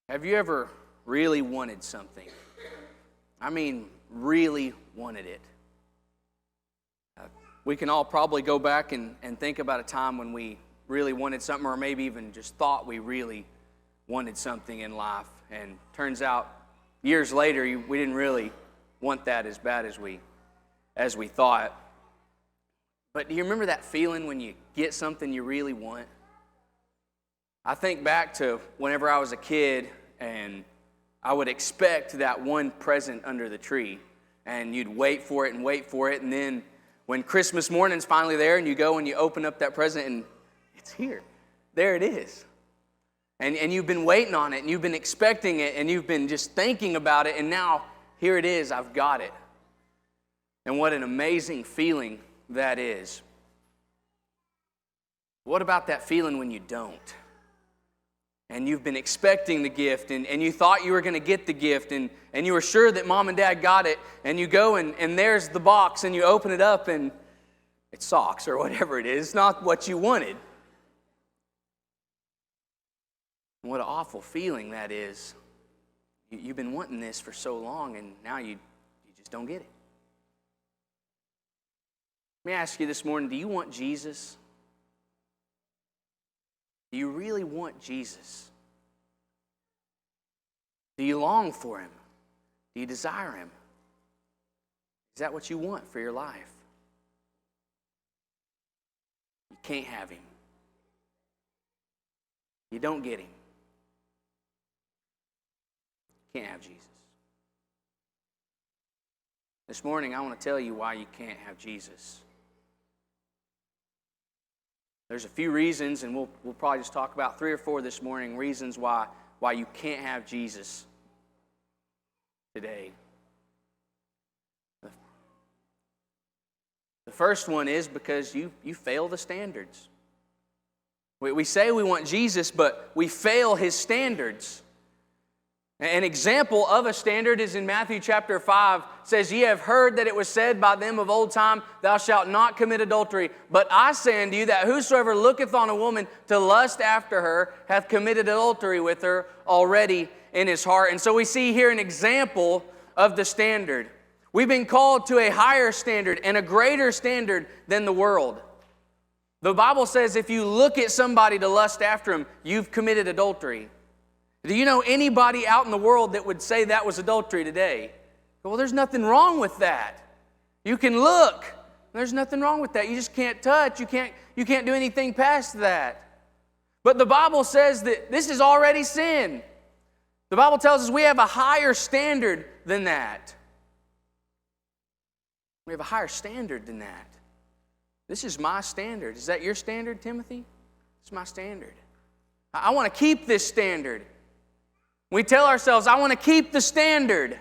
Have you ever really wanted something? I mean, really wanted it. We can all probably go back and think about a time when we really wanted something, or maybe even just thought we really wanted something in life. And turns out, years later, we didn't really want that as bad as we thought. But do you remember that feeling when you get something you really want? I think back to whenever I was a kid, and I would expect that one present under the tree, and you'd wait for it, and then when Christmas morning's finally there, and you go and you open up that present, and it's here. There it is. And you've been waiting on it, and you've been expecting it, and you've been just thinking about it, and now here it is, I've got it. And what an amazing feeling that is. What about that feeling when you don't? And you've been expecting the gift, and you thought you were going to get the gift, and you were sure that mom and dad got it, and you go and there's the box, and you open it up, and it's socks or whatever it is. It's not what you wanted. And what an awful feeling that is. You've been wanting this for so long, and now you just don't get it. Let me ask you this morning, do you want Jesus? Do you really want Jesus? Do you long for Him? Do you desire Him? Is that what you want for your life? You can't have Him. You don't get Him. You can't have Jesus. This morning, I want to tell you why you can't have Jesus. There's a few reasons, and we'll probably just talk about 3 or 4 this morning, reasons why you can't have Jesus today. The first one is because you fail the standards. We say we want Jesus, but we fail His standards. An example of a standard is in Matthew chapter 5. It says, "Ye have heard that it was said by them of old time, Thou shalt not commit adultery. But I say unto you that whosoever looketh on a woman to lust after her hath committed adultery with her already in his heart." And so we see here an example of the standard. We've been called to a higher standard and a greater standard than the world. The Bible says if you look at somebody to lust after him, you've committed adultery. Do you know anybody out in the world that would say that was adultery today? Well, there's nothing wrong with that. You can look. There's nothing wrong with that. You just can't touch. You can't do anything past that. But the Bible says that this is already sin. The Bible tells us we have a higher standard than that. We have a higher standard than that. This is my standard. Is that your standard, Timothy? It's my standard. I want to keep this standard. We tell ourselves, I want to keep the standard.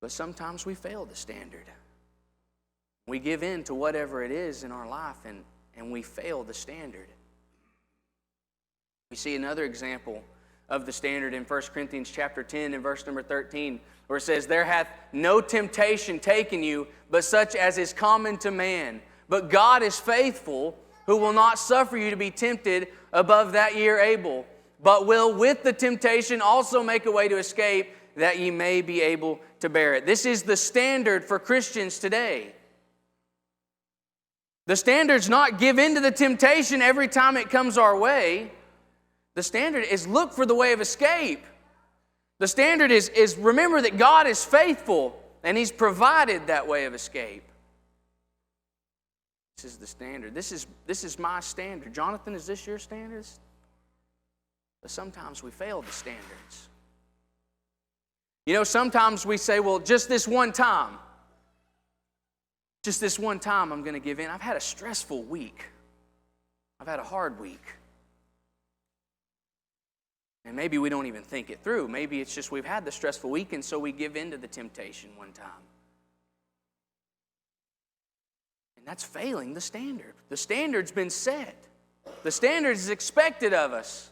But sometimes we fail the standard. We give in to whatever it is in our life, and we fail the standard. We see another example of the standard in 1 Corinthians chapter 10 and verse number 13, where it says, "There hath no temptation taken you, but such as is common to man. But God is faithful, who will not suffer you to be tempted above that ye are able, but will with the temptation also make a way to escape, that ye may be able to bear it." This is the standard for Christians today. The standard's not give in to the temptation every time it comes our way. The standard is look for the way of escape. The standard is remember that God is faithful, and He's provided that way of escape. This is the standard. This is my standard. Jonathan, is this your standard? But sometimes we fail the standards. You know, sometimes we say, well, just this one time I'm going to give in. I've had a stressful week. I've had a hard week. And maybe we don't even think it through. Maybe it's just we've had the stressful week, and so we give in to the temptation one time. And that's failing the standard. The standard's been set. The standard is expected of us.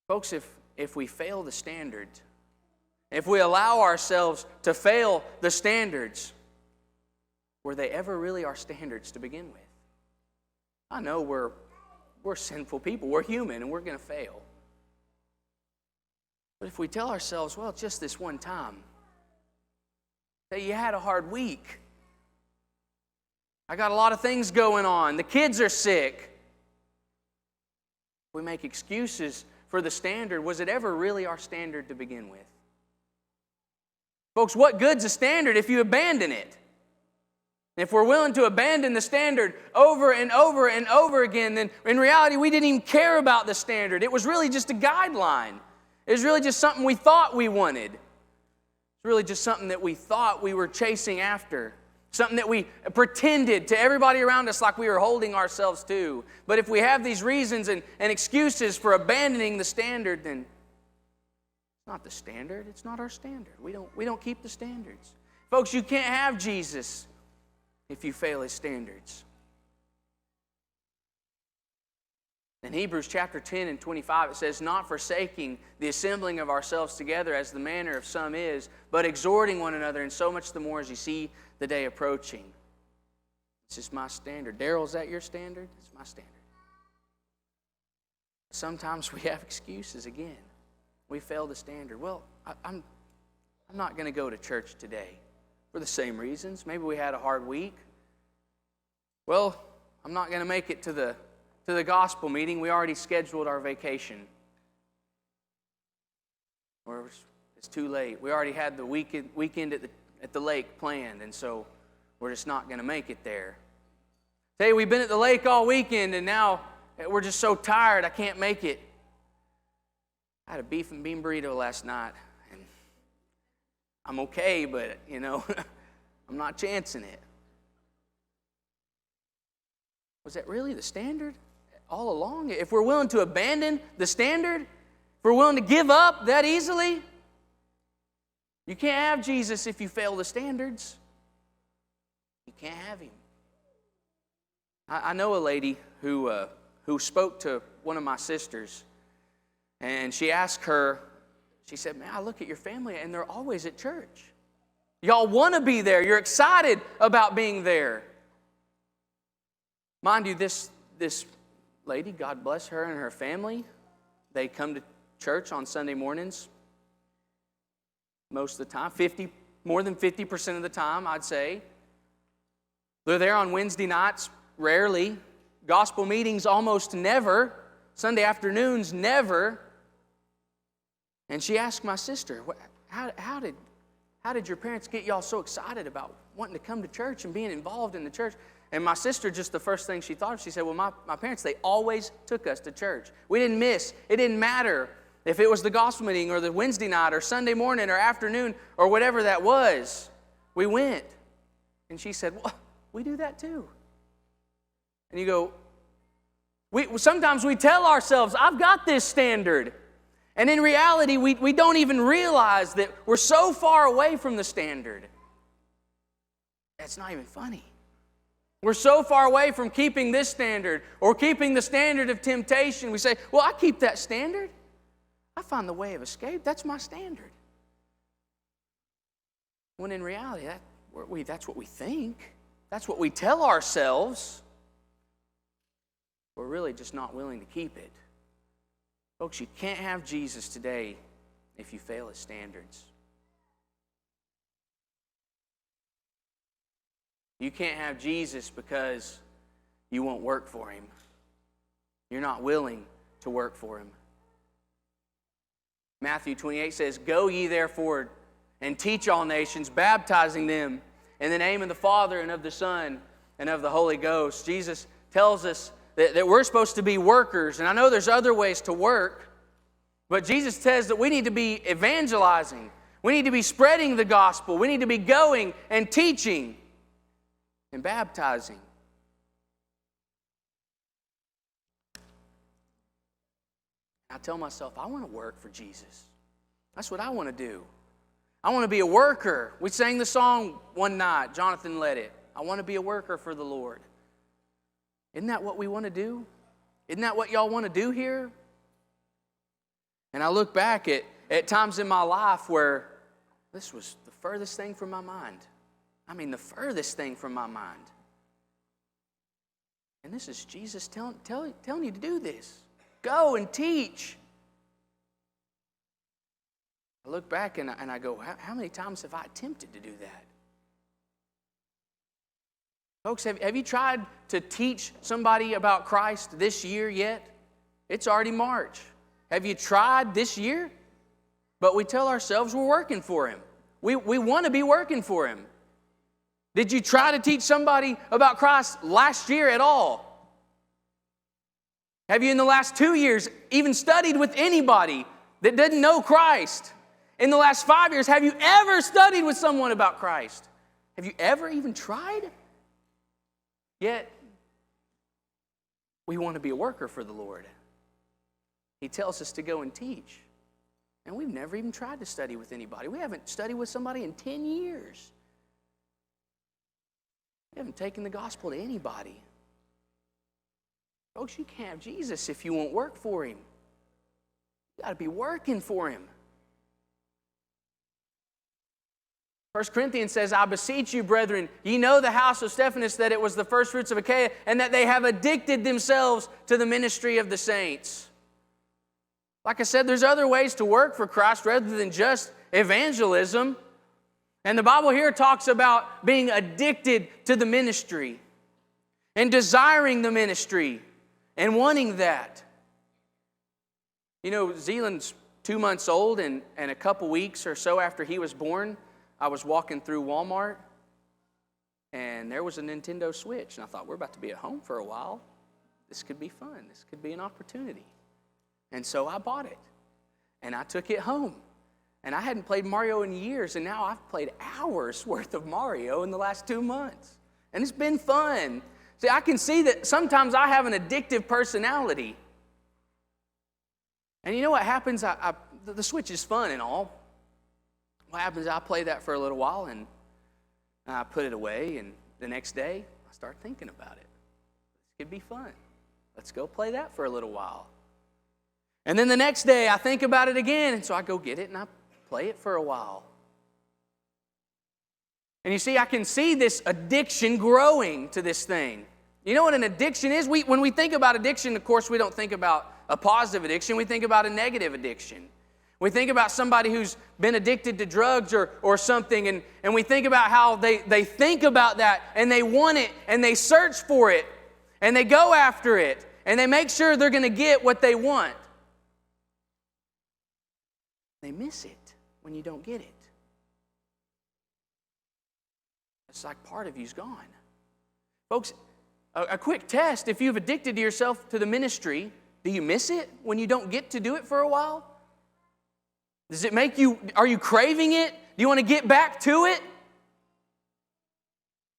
Folks, if we fail the standard, if we allow ourselves to fail the standards, were they ever really our standards to begin with? I know we're we're sinful people. We're human, and we're going to fail. But if we tell ourselves, well, just this one time, that you had a hard week. I got a lot of things going on. The kids are sick. We make excuses for the standard. Was it ever really our standard to begin with? Folks, what good's a standard if you abandon it? If we're willing to abandon the standard over and over and over again, then in reality we didn't even care about the standard. It was really just a guideline. It was really just something we thought we wanted. It's really just something that we thought we were chasing after. Something that we pretended to everybody around us like we were holding ourselves to. But if we have these reasons and excuses for abandoning the standard, then it's not the standard. It's not our standard. We don't keep the standards. Folks, you can't have Jesus if you fail His standards. In Hebrews chapter 10 and 25, it says, not forsaking the assembling of ourselves together as the manner of some is, but exhorting one another, and so much the more as you see the day approaching. This is my standard. Daryl, is that your standard? It's my standard. Sometimes we have excuses again. We fail the standard. Well, I'm not going to go to church today for the same reasons. Maybe we had a hard week. Well, I'm not going to make it to the gospel meeting. We already scheduled our vacation. Or it's too late. We already had the weekend at the lake planned, and so we're just not going to make it there. Say we've been at the lake all weekend, and now we're just so tired I can't make it. I had a beef and bean burrito last night, and I'm okay, but, I'm not chancing it. Was that really the standard all along? If we're willing to abandon the standard, if we're willing to give up that easily, you can't have Jesus if you fail the standards. You can't have Him. I know a lady who spoke to one of my sisters, and she asked her, she said, man, I look at your family, and they're always at church. Y'all want to be there. You're excited about being there. Mind you, this lady, God bless her and her family, they come to church on Sunday mornings most of the time, more than 50% of the time, I'd say. They're there on Wednesday nights, rarely. Gospel meetings almost never. Sunday afternoons, never. And she asked my sister, how did your parents get y'all so excited about wanting to come to church and being involved in the church? And my sister, just the first thing she thought of, she said, well, my parents, they always took us to church. We didn't miss. It didn't matter if it was the gospel meeting or the Wednesday night or Sunday morning or afternoon or whatever that was. We went. And she said, well, we do that too. And you go, sometimes we tell ourselves, I've got this standard. And in reality, we don't even realize that we're so far away from the standard. That's not even funny. We're so far away from keeping this standard or keeping the standard of temptation. We say, well, I keep that standard. I find the way of escape. That's my standard. When in reality, that's what we think. That's what we tell ourselves. We're really just not willing to keep it. Folks, you can't have Jesus today if you fail His standards. You can't have Jesus because you won't work for Him. You're not willing to work for Him. Matthew 28 says, go ye therefore and teach all nations, baptizing them in the name of the Father and of the Son and of the Holy Ghost. Jesus tells us that we're supposed to be workers. And I know there's other ways to work, but Jesus says that we need to be evangelizing. We need to be spreading the gospel. We need to be going and teaching and baptizing. I tell myself, I want to work for Jesus. That's what I want to do. I want to be a worker. We sang the song one night. Jonathan led it. I want to be a worker for the Lord. Isn't that what we want to do? Isn't that what y'all want to do here? And I look back at times in my life where this was the furthest thing from my mind. I mean, the furthest thing from my mind. And this is Jesus telling you to do this. Go and teach. I look back and I go, how many times have I attempted to do that? Folks, have you tried to teach somebody about Christ this year yet? It's already March. Have you tried this year? But we tell ourselves we're working for Him. We want to be working for Him. Did you try to teach somebody about Christ last year at all? Have you in the last 2 years even studied with anybody that didn't know Christ? In the last 5 years, have you ever studied with someone about Christ? Have you ever even tried? Yet, we want to be a worker for the Lord. He tells us to go and teach. And we've never even tried to study with anybody. We haven't studied with somebody in 10 years. We haven't taken the gospel to anybody. Folks, you can't have Jesus if you won't work for Him. You got to be working for Him. 1 Corinthians says, I beseech you, brethren, ye know the house of Stephanas, that it was the first fruits of Achaia, and that they have addicted themselves to the ministry of the saints. Like I said, there's other ways to work for Christ rather than just evangelism. And the Bible here talks about being addicted to the ministry and desiring the ministry and wanting that. You know, Zealand's 2 months old, and a couple weeks or so after he was born, I was walking through Walmart, and there was a Nintendo Switch. And I thought, we're about to be at home for a while. This could be fun. This could be an opportunity. And so I bought it, and I took it home. And I hadn't played Mario in years, and now I've played hours worth of Mario in the last 2 months. And it's been fun. See, I can see that sometimes I have an addictive personality. And you know what happens? The Switch is fun and all. What happens, I play that for a little while, and I put it away, and the next day, I start thinking about it. This could be fun. Let's go play that for a little while. And then the next day, I think about it again, and so I go get it, and I play it for a while. And you see, I can see this addiction growing to this thing. You know what an addiction is? When we think about addiction, of course, we don't think about a positive addiction. We think about a negative addiction. We think about somebody who's been addicted to drugs or something, and we think about how they think about that, and they want it, and they search for it, and they go after it, and they make sure they're going to get what they want. They miss it when you don't get it. It's like part of you's gone. Folks, a quick test, if you've addicted yourself to the ministry, do you miss it when you don't get to do it for a while? Does it make you, are you craving it? Do you want to get back to it?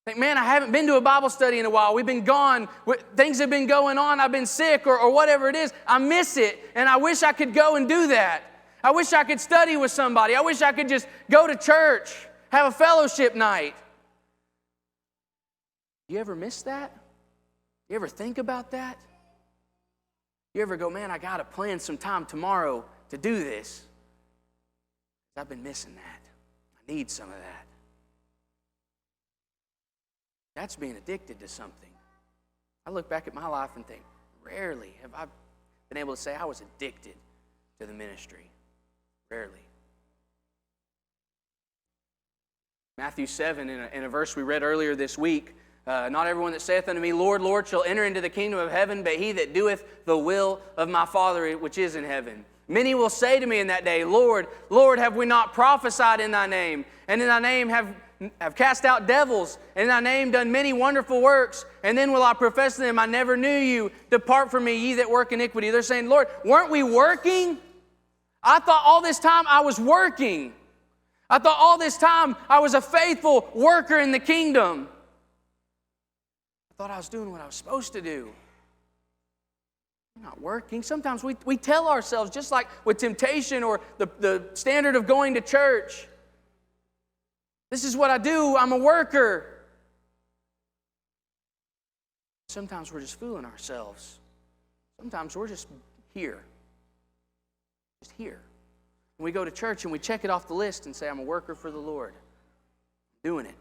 Think, man, I haven't been to a Bible study in a while. We've been gone. Things have been going on. I've been sick or whatever it is. I miss it, and I wish I could go and do that. I wish I could study with somebody. I wish I could just go to church, have a fellowship night. You ever miss that? You ever think about that? You ever go, man, I got to plan some time tomorrow to do this? I've been missing that. I need some of that. That's being addicted to something. I look back at my life and think, rarely have I been able to say I was addicted to the ministry. Rarely. Matthew 7, in a verse we read earlier this week, not everyone that saith unto me, Lord, Lord, shall enter into the kingdom of heaven, but he that doeth the will of my Father which is in heaven. Many will say to me in that day, Lord, Lord, have we not prophesied in thy name? And in thy name have cast out devils, and in thy name done many wonderful works. And then will I profess to them, I never knew you. Depart from me, ye that work iniquity. They're saying, Lord, weren't we working? I thought all this time I was working. I thought all this time I was a faithful worker in the kingdom. I thought I was doing what I was supposed to do. I'm not working. Sometimes we tell ourselves, just like with temptation or the standard of going to church, this is what I do. I'm a worker. Sometimes we're just fooling ourselves. Sometimes we're just here. Just here. And we go to church and we check it off the list and say, I'm a worker for the Lord. I'm doing it.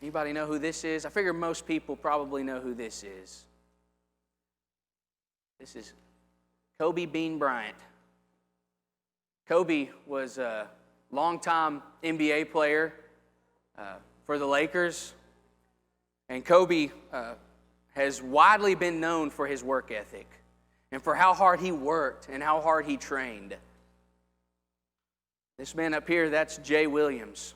Anybody know who this is? I figure most people probably know who this is. This is Kobe Bean Bryant. Kobe was a longtime NBA player for the Lakers. And Kobe has widely been known for his work ethic and for how hard he worked and how hard he trained. This man up here, that's Jay Williams.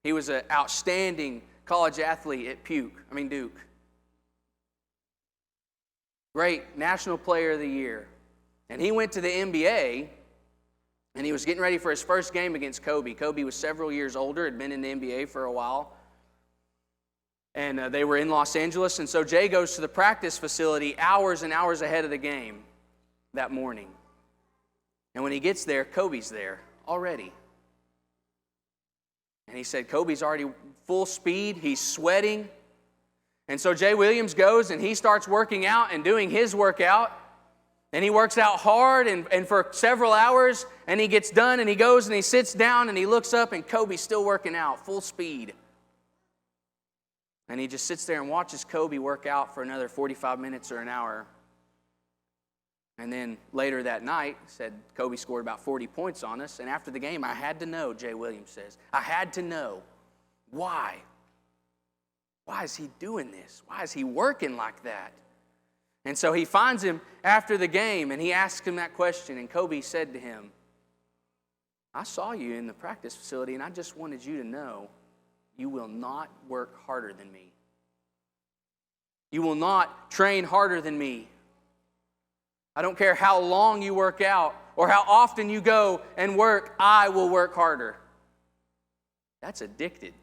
He was an outstanding college athlete at Duke. Great National Player of the Year. And he went to the NBA, and he was getting ready for his first game against Kobe. Kobe was several years older, had been in the NBA for a while. And they were in Los Angeles, and so Jay goes to the practice facility hours and hours ahead of the game that morning. And when he gets there, Kobe's there already. And he said Kobe's already full speed, he's sweating. And so Jay Williams goes and he starts working out and doing his workout. And he works out hard and for several hours, and he gets done and he goes and he sits down and he looks up and Kobe's still working out, full speed. And he just sits there and watches Kobe work out for another 45 minutes or an hour. And then later that night, said Kobe scored about 40 points on us. And after the game, I had to know, Jay Williams says, I had to know why. Why is he doing this? Why is he working like that? And so he finds him after the game and he asks him that question. And Kobe said to him, I saw you in the practice facility and I just wanted you to know you will not work harder than me. You will not train harder than me. I don't care how long you work out or how often you go and work, I will work harder. That's addicted.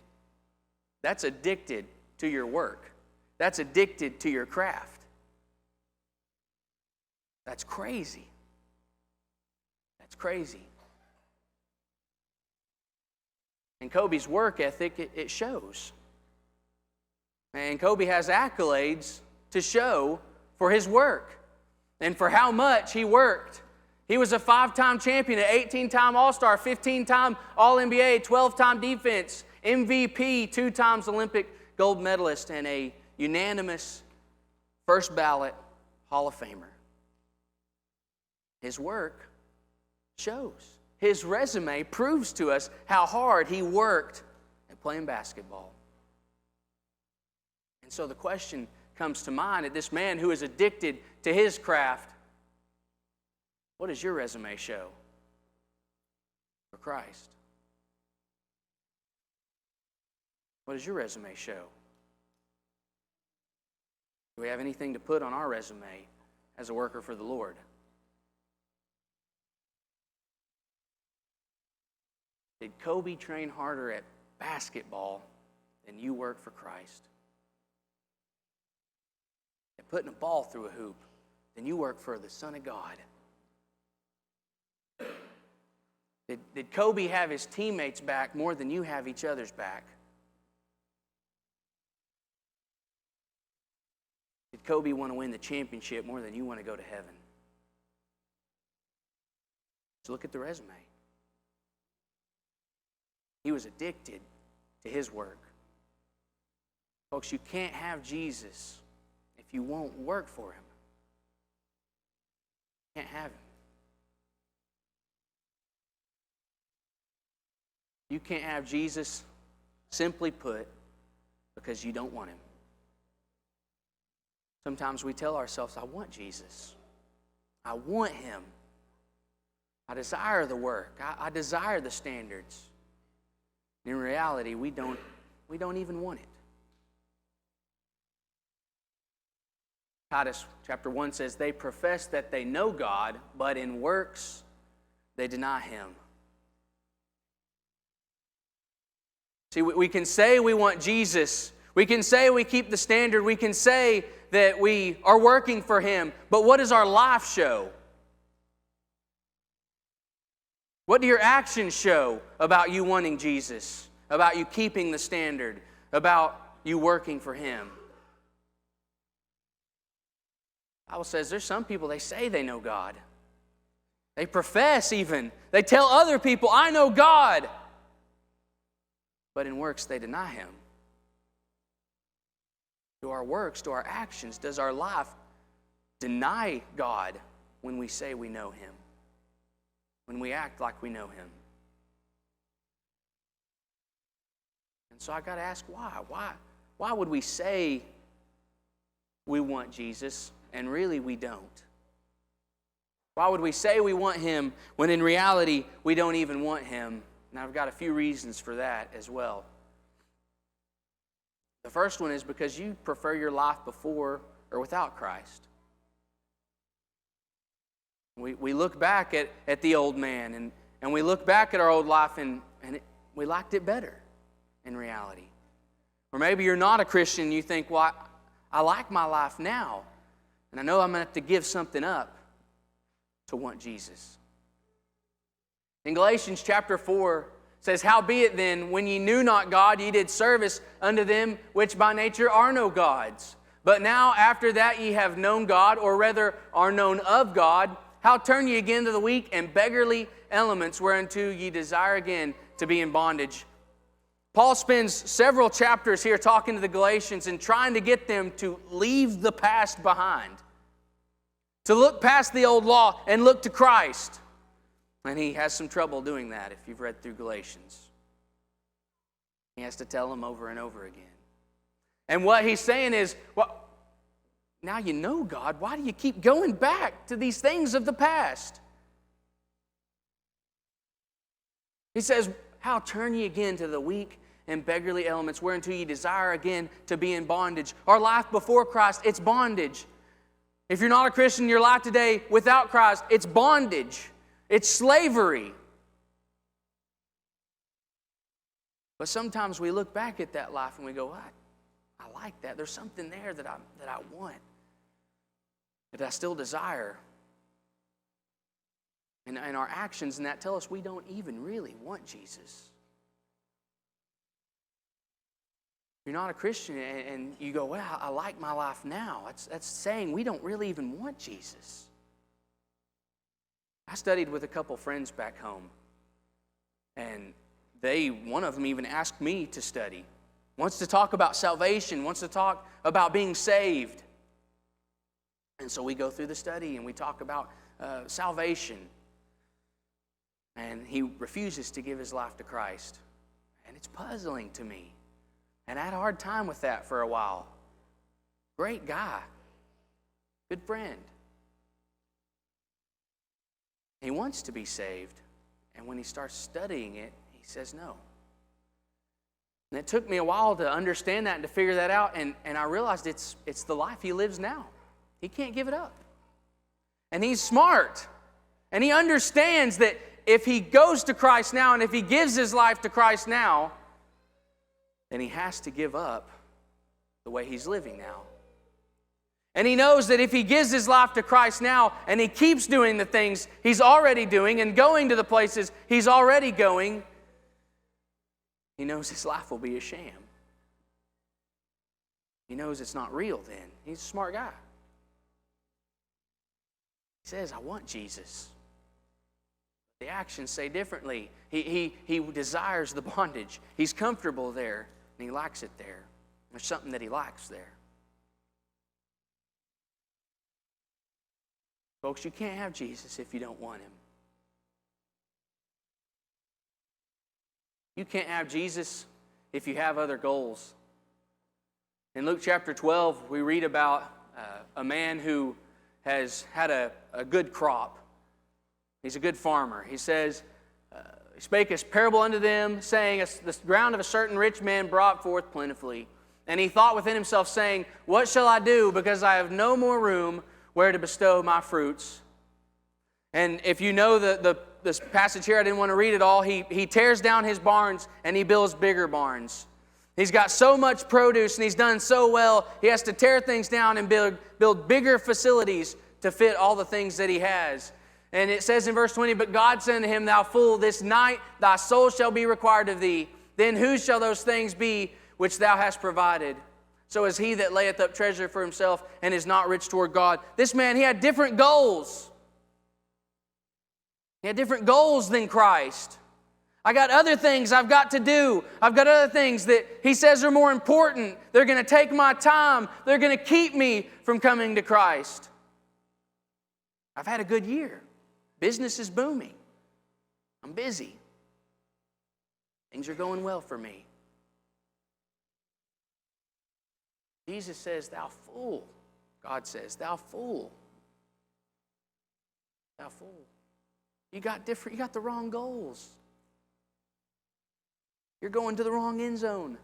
That's addicted to your work. That's addicted to your craft. That's crazy. That's crazy. And Kobe's work ethic, it shows. And Kobe has accolades to show for his work and for how much he worked. He was a 5-time champion, an 18-time All-Star, 15-time All-NBA, 12-time defense, MVP, 2 times Olympic gold medalist, and a unanimous first ballot Hall of Famer. His work shows. His resume proves to us how hard he worked at playing basketball. And so the question comes to mind that this man who is addicted to his craft, what does your resume show for Christ? What does your resume show? Do we have anything to put on our resume as a worker for the Lord? Did Kobe train harder at basketball than you work for Christ? At putting a ball through a hoop than you work for the Son of God? Did Kobe have his teammates' back more than you have each other's back? Did Kobe want to win the championship more than you want to go to heaven? So look at the resume. He was addicted to his work. Folks, you can't have Jesus if you won't work for him. You can't have him. You can't have Jesus, simply put, because you don't want him. Sometimes we tell ourselves, I want Jesus. I want him. I desire the work. I desire the standards. In reality, we don't even want it. Titus chapter 1 says, they profess that they know God, but in works they deny him. See, we can say we want Jesus. We can say we keep the standard. We can say that we are working for him. But what does our life show? What do your actions show about you wanting Jesus? About you keeping the standard? About you working for him? The Bible says there's some people, they say they know God. They profess even. They tell other people, I know God. But in works they deny him. Do our works, do our actions, does our life deny God when we say we know Him? When we act like we know Him? And so I got to ask why? Why would we say we want Jesus and really we don't? Why would we say we want Him when in reality we don't even want Him? And I've got a few reasons for that as well. The first one is because you prefer your life before or without Christ. We look back at the old man and we look back at our old life and we liked it better in reality. Or maybe you're not a Christian and you think, well, I like my life now, and I know I'm going to have to give something up to want Jesus. In Galatians chapter 4, says, "Howbeit then, when ye knew not God, ye did service unto them which by nature are no gods. But now after that ye have known God, or rather are known of God, how turn ye again to the weak and beggarly elements, whereunto ye desire again to be in bondage?" Paul spends several chapters here talking to the Galatians and trying to get them to leave the past behind, to look past the old law and look to Christ. And he has some trouble doing that if you've read through Galatians. He has to tell them over and over again. And what he's saying is, well, now you know God, why do you keep going back to these things of the past? He says, how turn ye again to the weak and beggarly elements, whereunto ye desire again to be in bondage? Our life before Christ, it's bondage. If you're not a Christian, your life today without Christ, it's bondage. It's slavery. But sometimes we look back at that life and we go, I like that. There's something there that I want, that I still desire. And our actions in that tell us we don't even really want Jesus. You're not a Christian and you go, well, I like my life now. That's saying we don't really even want Jesus. I studied with a couple friends back home, and one of them even asked me to study. Wants to talk about salvation, wants to talk about being saved. And so we go through the study and we talk about salvation. And he refuses to give his life to Christ. And it's puzzling to me. And I had a hard time with that for a while. Great guy. Good friend. He wants to be saved. And when he starts studying it, he says no. And it took me a while to understand that and to figure that out. And I realized it's the life he lives now. He can't give it up. And he's smart. And he understands that if he goes to Christ now and if he gives his life to Christ now, then he has to give up the way he's living now. And he knows that if he gives his life to Christ now and he keeps doing the things he's already doing and going to the places he's already going, he knows his life will be a sham. He knows it's not real then. He's a smart guy. He says, I want Jesus. The actions say differently. He desires the bondage. He's comfortable there, and he likes it there. There's something that he likes there. Folks, you can't have Jesus if you don't want him. You can't have Jesus if you have other goals. In Luke chapter 12, we read about a man who has had a good crop. He's a good farmer. He says, he spake a parable unto them, saying, the ground of a certain rich man brought forth plentifully. And he thought within himself, saying, what shall I do, because I have no more room where to bestow my fruits? And if you know this passage here, I didn't want to read it all. He tears down his barns and he builds bigger barns. He's got so much produce and he's done so well, he has to tear things down and build bigger facilities to fit all the things that he has. And it says in verse 20, but God said unto him, thou fool, this night thy soul shall be required of thee. Then whose shall those things be which thou hast provided? So is he that layeth up treasure for himself and is not rich toward God. This man, he had different goals. He had different goals than Christ. I got other things I've got to do. I've got other things that He says are more important. They're going to take my time. They're going to keep me from coming to Christ. I've had a good year. Business is booming. I'm busy. Things are going well for me. Jesus says, thou fool. God says, thou fool. Thou fool. You got the wrong goals. You're going to the wrong end zone.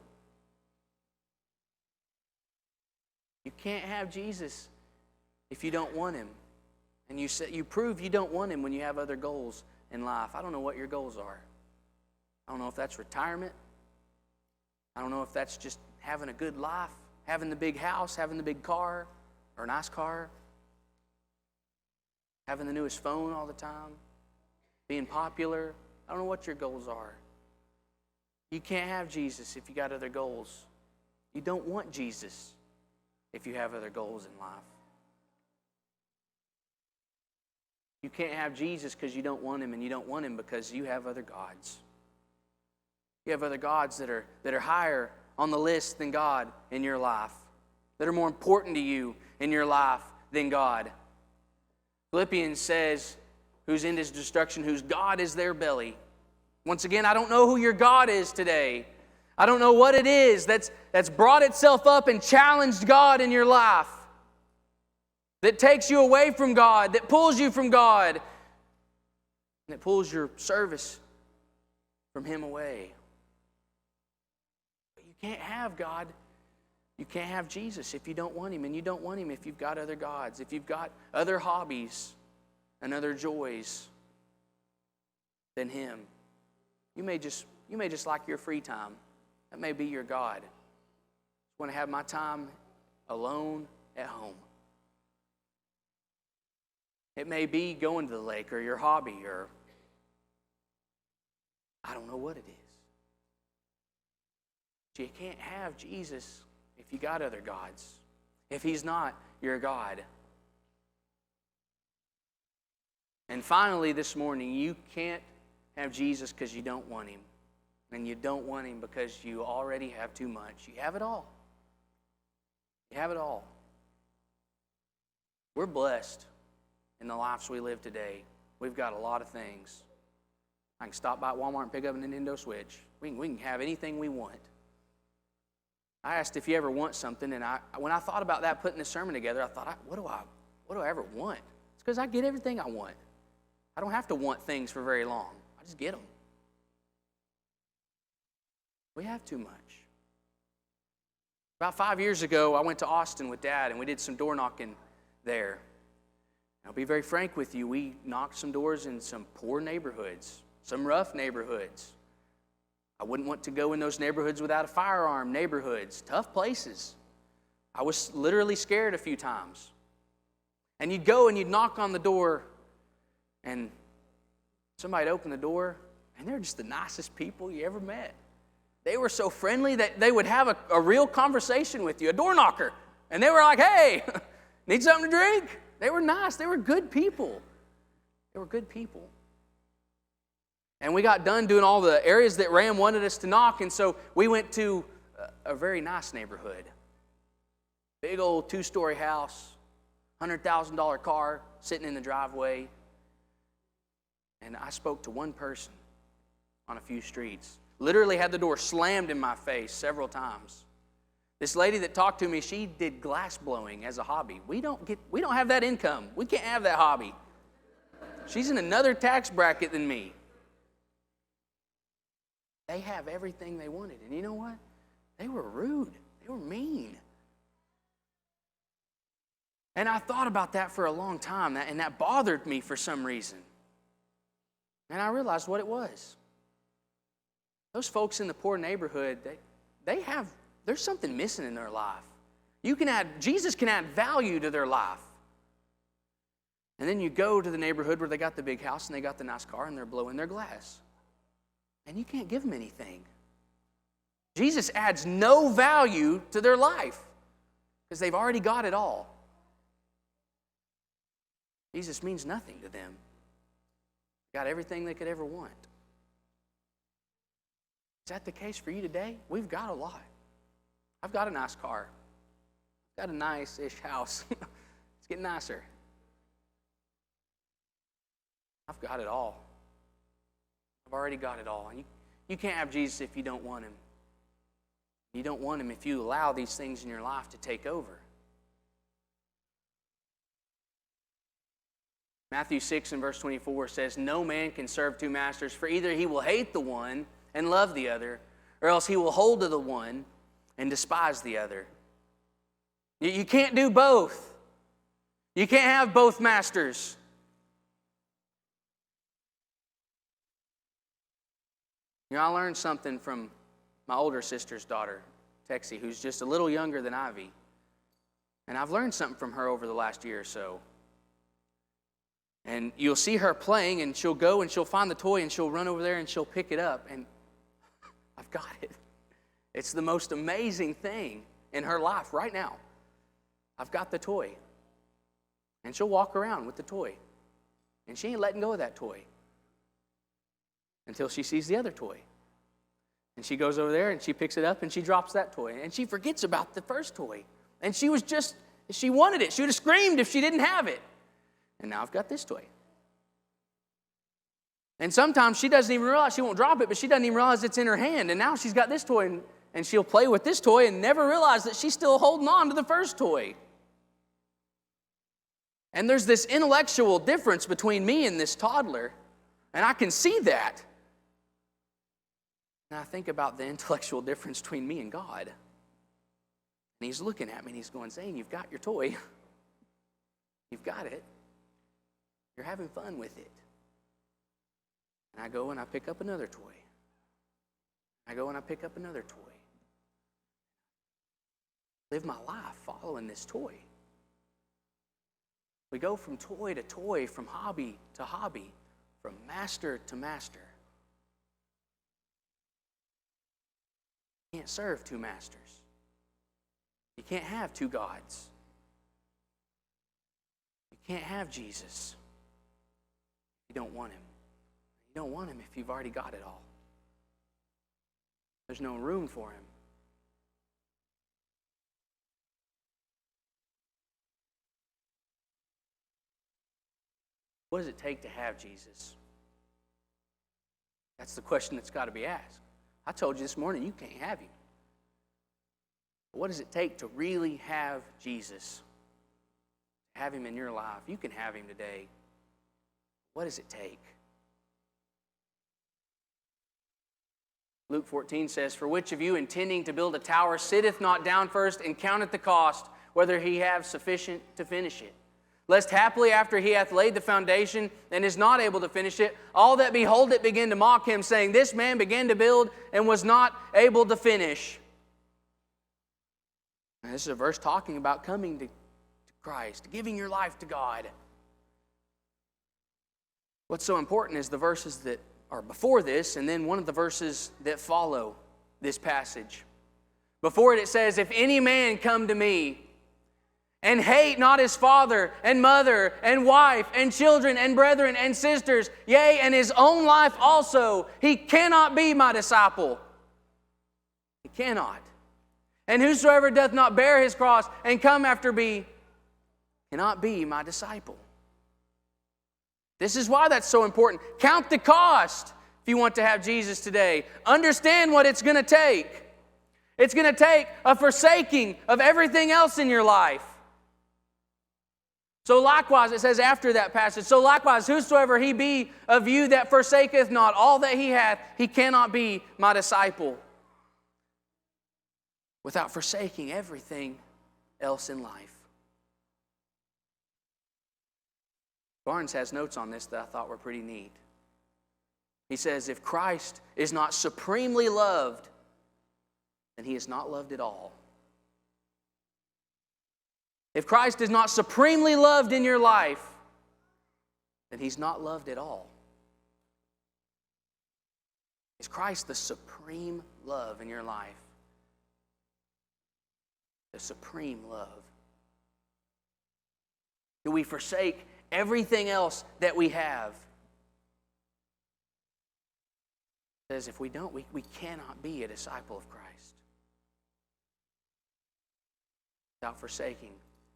You can't have Jesus if you don't want Him. And you prove you don't want Him when you have other goals in life. I don't know what your goals are. I don't know if that's retirement. I don't know if that's just having a good life, having the big house, having the big car, or a nice car, having the newest phone all the time, being popular. I don't know what your goals are. You can't have Jesus if you got other goals. You don't want Jesus if you have other goals in life. You can't have Jesus because you don't want Him, and you don't want Him because you have other gods. You have other gods that are higher on the list than God in your life, that are more important to you in your life than God. Philippians says, whose end is destruction, whose God is their belly. Once again, I don't know who your God is today. I don't know what it is that's brought itself up and challenged God in your life, that takes you away from God, that pulls you from God, and that pulls your service from Him away. But you can't have God. You can't have Jesus if you don't want Him, and you don't want Him if you've got other gods, if you've got other hobbies and other joys than Him. You may just like your free time. That may be your God. I want to have my time alone at home. It may be going to the lake or your hobby, or I don't know what it is. But you can't have Jesus if you got other gods, if He's not your God. And finally this morning, you can't have Jesus because you don't want Him. And you don't want Him because you already have too much. You have it all. You have it all. We're blessed in the lives we live today. We've got a lot of things. I can stop by at Walmart and pick up a Nintendo Switch. We can have anything we want. I asked if you ever want something, and when I thought about that, putting this sermon together, I thought, what do I ever want? It's because I get everything I want. I don't have to want things for very long. I just get them. We have too much. About 5 years ago, I went to Austin with Dad, and we did some door knocking there. I'll be very frank with you. We knocked some doors in some poor neighborhoods, some rough neighborhoods. I wouldn't want to go in those neighborhoods without a firearm neighborhoods, tough places. I was literally scared a few times. And you'd go and you'd knock on the door, and somebody'd open the door, and they're just the nicest people you ever met. They were so friendly that they would have a real conversation with you, a door knocker. And they were like, hey, need something to drink? They were nice. They were good people. They were good people. And we got done doing all the areas that Ram wanted us to knock, and so we went to a very nice neighborhood. Big old 2-story house, $100,000 car sitting in the driveway. And I spoke to one person on a few streets. Literally had the door slammed in my face several times. This lady that talked to me, she did glass blowing as a hobby. We don't have that income. We can't have that hobby. She's in another tax bracket than me. They have everything they wanted. And you know what? They were rude. They were mean. And I thought about that for a long time, and that bothered me for some reason. And I realized what it was. Those folks in the poor neighborhood, there's something missing in their life. Jesus can add value to their life. And then you go to the neighborhood where they got the big house and they got the nice car and they're blowing their glass. And you can't give them anything. Jesus adds no value to their life because they've already got it all. Jesus means nothing to them. Got everything they could ever want. Is that the case for you today? We've got a lot. I've got a nice car. I've got a nice-ish house. It's getting nicer. I've got it all. I've already got it all. And you can't have Jesus if you don't want him. You don't want him if you allow these things in your life to take over. Matthew 6 and verse 24 says, "No man can serve two masters, for either he will hate the one and love the other, or else he will hold to the one and despise the other." You can't do both. You can't have both masters. You know, I learned something from my older sister's daughter, Texie, who's just a little younger than Ivy. And I've learned something from her over the last year or so. And you'll see her playing, and she'll go and she'll find the toy, and she'll run over there and she'll pick it up. And I've got it. It's the most amazing thing in her life right now. I've got the toy. And she'll walk around with the toy. And she ain't letting go of that toy until she sees the other toy. And she goes over there and she picks it up and she drops that toy. And she forgets about the first toy. And she wanted it. She would have screamed if she didn't have it. And now I've got this toy. And sometimes she doesn't even realize, she won't drop it, but she doesn't even realize it's in her hand. And now she's got this toy, and she'll play with this toy and never realize that she's still holding on to the first toy. And there's this intellectual difference between me and this toddler, and I can see that. And I think about the intellectual difference between me and God. And he's looking at me and he's going, "Zane, you've got your toy. You've got it. You're having fun with it." And I go and I pick up another toy. I go and I pick up another toy. Live my life following this toy. We go from toy to toy, from hobby to hobby, from master to master. You can't serve two masters. You can't have two gods. You can't have Jesus if you don't want him. You don't want him if you've already got it all. There's no room for him. What does it take to have Jesus? That's the question that's got to be asked. I told you this morning, you can't have him. But what does it take to really have Jesus? Have him in your life. You can have him today. What does it take? Luke 14 says, "For which of you, intending to build a tower, sitteth not down first and counteth the cost, whether he have sufficient to finish it? Lest haply after he hath laid the foundation and is not able to finish it, all that behold it begin to mock him, saying, This man began to build and was not able to finish." Now, this is a verse talking about coming to Christ, giving your life to God. What's so important is the verses that are before this, and then one of the verses that follow this passage. Before it says, "If any man come to me and hate not his father and mother and wife and children and brethren and sisters, yea, and his own life also, he cannot be my disciple." He cannot. "And whosoever doth not bear his cross and come after me cannot be my disciple." This is why that's so important. Count the cost if you want to have Jesus today. Understand what it's going to take. It's going to take a forsaking of everything else in your life. So likewise, it says after that passage, "So likewise, whosoever he be of you that forsaketh not all that he hath, he cannot be my disciple." Without forsaking everything else in life. Barnes has notes on this that I thought were pretty neat. He says, if Christ is not supremely loved, then he is not loved at all. If Christ is not supremely loved in your life, then he's not loved at all. Is Christ the supreme love in your life? The supreme love. Do we forsake everything else that we have? says if we don't, we cannot be a disciple of Christ without forsaking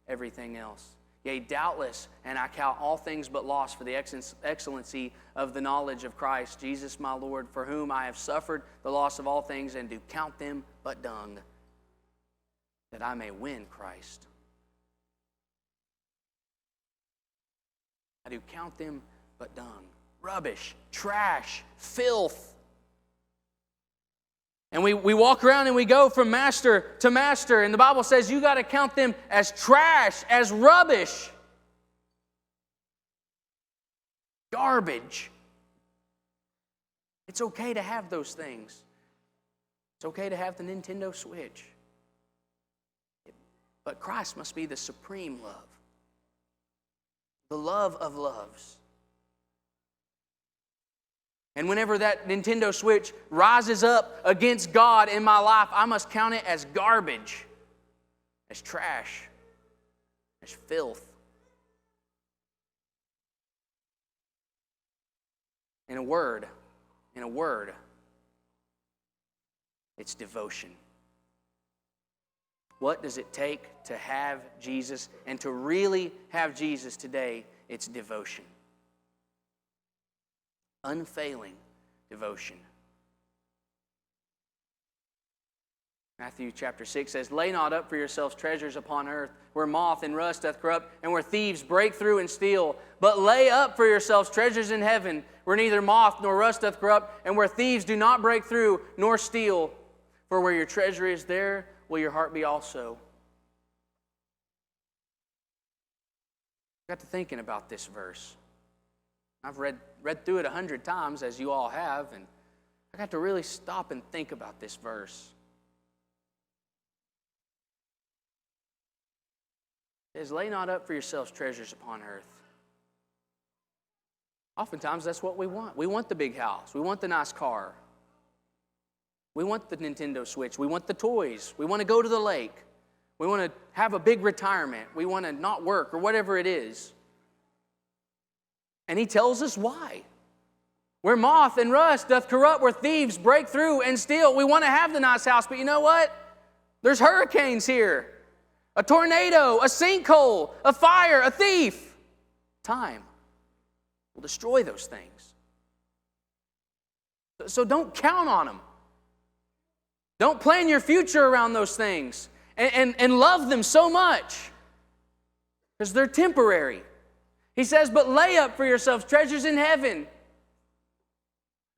everything else. Yea, doubtless, and I count all things but loss for the excellency of the knowledge of Christ, Jesus my Lord, for whom I have suffered the loss of all things, and do count them but dung, that I may win Christ. I do count them but dung. Rubbish, trash, filth. And we walk around and we go from master to master. And the Bible says you got to count them as trash, as rubbish. Garbage. It's okay to have those things. It's okay to have the Nintendo Switch. But Christ must be the supreme love. The love of loves. And whenever that Nintendo Switch rises up against God in my life, I must count it as garbage, as trash, as filth. In a word, it's devotion. What does it take to have Jesus? And to really have Jesus today, it's devotion. Unfailing devotion. Matthew chapter 6 says, lay not up for yourselves treasures upon earth, where moth and rust doth corrupt, and where thieves break through and steal. But lay up for yourselves treasures in heaven, where neither moth nor rust doth corrupt, and where thieves do not break through nor steal. For where your treasure is, there will your heart be also. I got to thinking about this verse. I've read through it 100 times, as you all have, and I got to really stop and think about this verse. It says, lay not up for yourselves treasures upon earth. Oftentimes, that's what we want. We want the big house. We want the nice car. We want the Nintendo Switch. We want the toys. We want to go to the lake. We want to have a big retirement. We want to not work, or whatever it is. And he tells us why. Where moth and rust doth corrupt, where thieves break through and steal. We want to have the nice house, but you know what? There's hurricanes here. A tornado, a sinkhole, a fire, a thief. Time will destroy those things. So don't count on them. Don't plan your future around those things. And love them so much. Because they're temporary. He says, but lay up for yourselves treasures in heaven.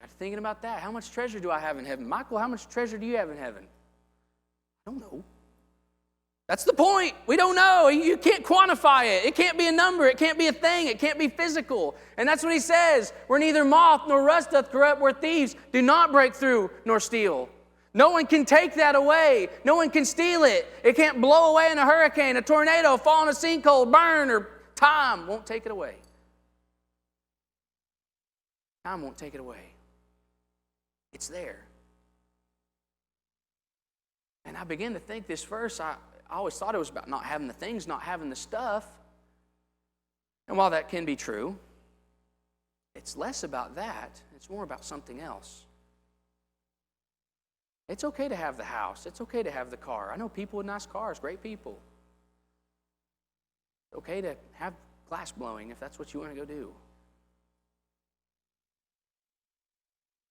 I'm thinking about that. How much treasure do I have in heaven? Michael, how much treasure do you have in heaven? I don't know. That's the point. We don't know. You can't quantify it. It can't be a number. It can't be a thing. It can't be physical. And that's what he says. Where neither moth nor rust doth corrupt, where thieves do not break through nor steal. No one can take that away. No one can steal it. It can't blow away in a hurricane, a tornado, fall in a sinkhole, burn, or time won't take it away. Time won't take it away. It's there. And I began to think this verse, I always thought it was about not having the things, not having the stuff. And while that can be true, it's less about that. It's more about something else. It's okay to have the house. It's okay to have the car. I know people with nice cars, great people. It's okay to have glass blowing if that's what you want to go do.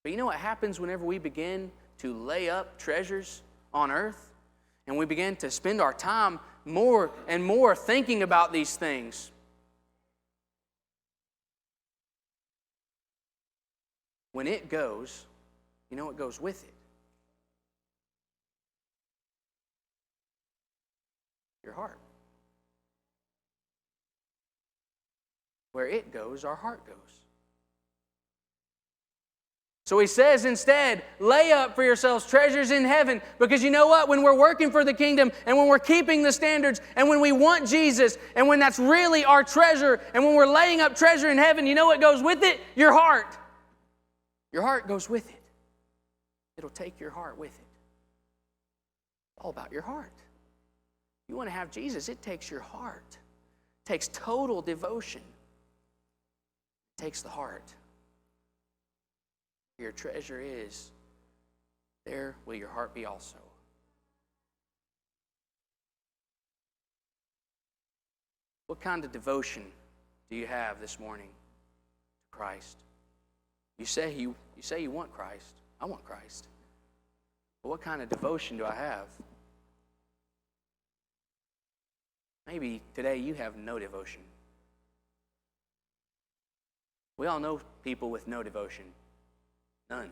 But you know what happens whenever we begin to lay up treasures on earth and we begin to spend our time more and more thinking about these things? When it goes, you know what goes with it? Your heart. Where it goes, our heart goes. So he says instead, lay up for yourselves treasures in heaven. Because you know what? When we're working for the kingdom, and when we're keeping the standards, and when we want Jesus, and when that's really our treasure, and when we're laying up treasure in heaven, you know what goes with it? Your heart. Your heart goes with it. It'll take your heart with it. It's all about your heart. You want to have Jesus, it takes your heart. It takes total devotion. It takes the heart. Where your treasure is, there will your heart be also. What kind of devotion do you have this morning to Christ? You say you want Christ. I want Christ. But what kind of devotion do I have? Maybe today you have no devotion. We all know people with no devotion. None.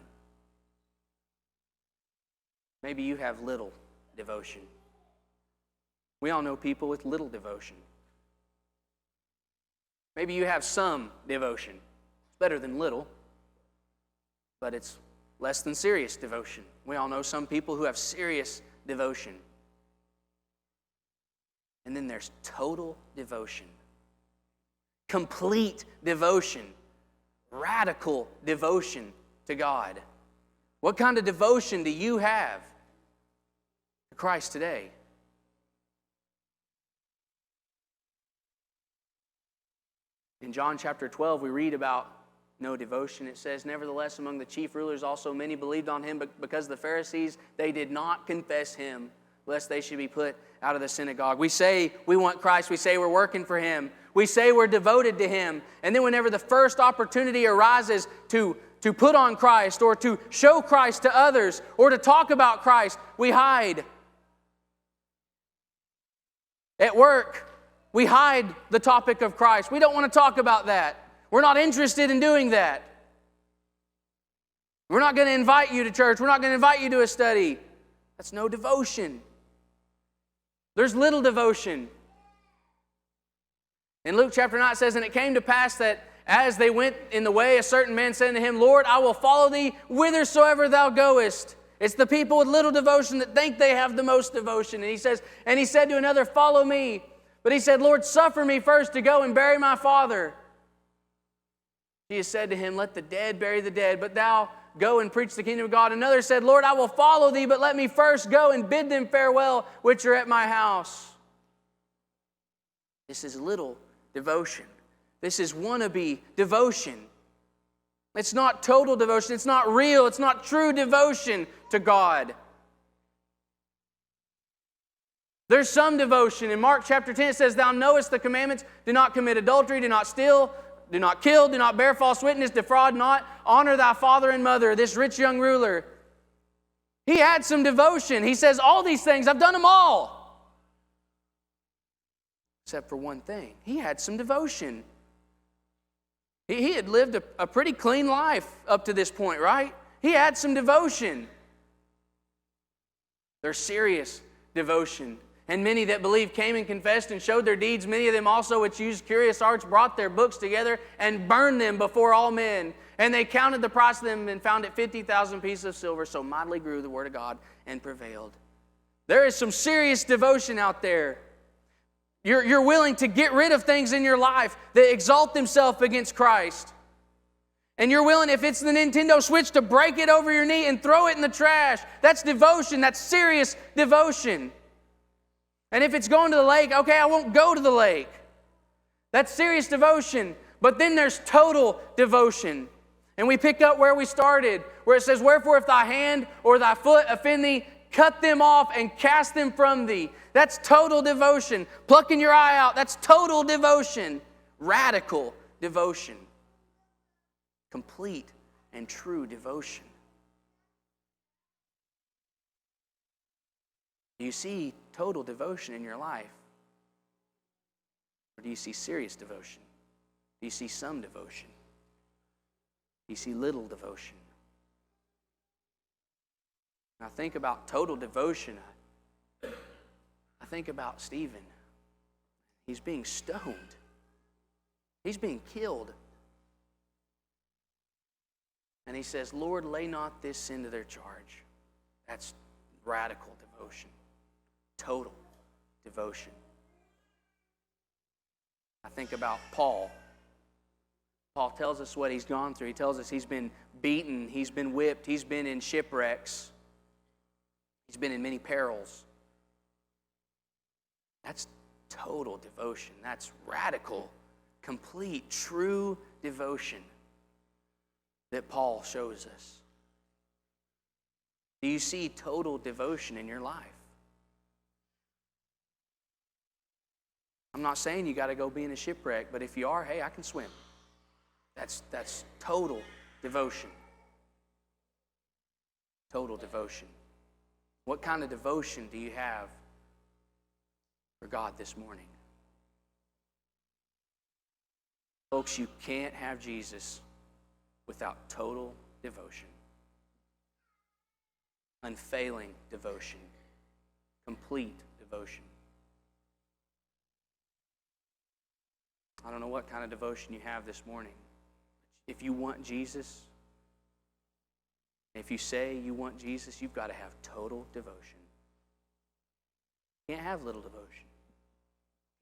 Maybe you have little devotion. We all know people with little devotion. Maybe you have some devotion. It's better than little, but it's less than serious devotion. We all know some people who have serious devotion. And then there's total devotion, complete devotion, radical devotion to God. What kind of devotion do you have to Christ today? In John chapter 12, we read about no devotion. It says, "Nevertheless, among the chief rulers also many believed on him, but because the Pharisees, they did not confess him, lest they should be put out of the synagogue." We say we want Christ. We say we're working for him. We say we're devoted to him. And then whenever the first opportunity arises to put on Christ or to show Christ to others or to talk about Christ, we hide. At work, we hide the topic of Christ. We don't want to talk about that. We're not interested in doing that. We're not going to invite you to church. We're not going to invite you to a study. That's no devotion. There's little devotion. In Luke chapter 9 it says, "And it came to pass that as they went in the way, a certain man said unto him, Lord, I will follow thee whithersoever thou goest." It's the people with little devotion that think they have the most devotion. And he said to another, "Follow me." But he said, "Lord, suffer me first to go and bury my father." Jesus said to him, "Let the dead bury the dead, but thou go and preach the kingdom of God." Another said, "Lord, I will follow thee, but let me first go and bid them farewell, which are at my house." This is little devotion. This is wannabe devotion. It's not total devotion. It's not real. It's not true devotion to God. There's some devotion. In Mark chapter 10 it says, "Thou knowest the commandments, do not commit adultery, do not steal, do not kill, do not bear false witness, defraud not, honor thy father and mother." This rich young ruler, he had some devotion. He says, all these things, I've done them all. Except for one thing. He had some devotion. He had lived a pretty clean life up to this point, right? He had some devotion. There's serious devotion. "And many that believed came and confessed and showed their deeds. Many of them also which used curious arts brought their books together and burned them before all men. And they counted the price of them and found it 50,000 pieces of silver. So mightily grew the word of God and prevailed." There is some serious devotion out there. You're willing to get rid of things in your life that exalt themselves against Christ. And you're willing, if it's the Nintendo Switch, to break it over your knee and throw it in the trash. That's devotion. That's serious devotion. And if it's going to the lake, okay, I won't go to the lake. That's serious devotion. But then there's total devotion. And we pick up where we started, where it says, "Wherefore if thy hand or thy foot offend thee, cut them off and cast them from thee." That's total devotion. Plucking your eye out, that's total devotion. Radical devotion. Complete and true devotion. Do you see total devotion in your life? Or do you see serious devotion? Do you see some devotion? Do you see little devotion? When I think about total devotion, I think about Stephen. He's being stoned. He's being killed. And he says, "Lord, lay not this sin to their charge." That's radical devotion. Total devotion. I think about Paul. Paul tells us what he's gone through. He tells us he's been beaten, he's been whipped, he's been in shipwrecks, he's been in many perils. That's total devotion. That's radical, complete, true devotion. that Paul shows us? Do you see total devotion in your life? I'm not saying you got to go be in a shipwreck, but if you are, hey, I can swim. That's total devotion. Total devotion. What kind of devotion do you have for God this morning? Folks, you can't have Jesus without total devotion. Unfailing devotion. Complete devotion. I don't know what kind of devotion you have this morning. If you want Jesus, if you say you want Jesus, you've got to have total devotion. You can't have little devotion.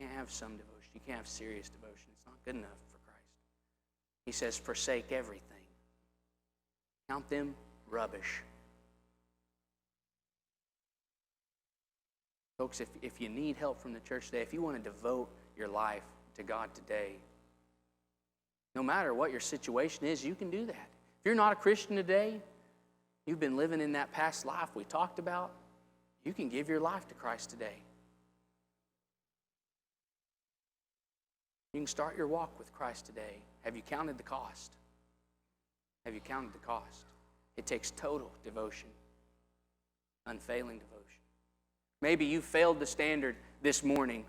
You can't have some devotion. You can't have serious devotion. It's not good enough for Christ. He says, forsake everything. Count them rubbish. Folks, if you need help from the church today, if you want to devote your life to God today, no matter what your situation is, you can do that. If you're not a Christian today, you've been living in that past life we talked about, you can give your life to Christ today. You can start your walk with Christ today. Have you counted the cost? Have you counted the cost? It takes total devotion, unfailing devotion. Maybe you failed the standard this morning.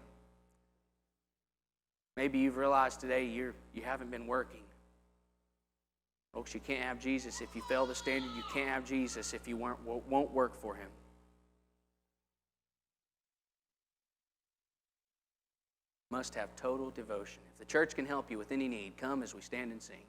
Maybe you've realized today you haven't been working. Folks, you can't have Jesus if you fail the standard. You can't have Jesus if you won't work for Him. Must have total devotion. If the church can help you with any need, come as we stand and sing.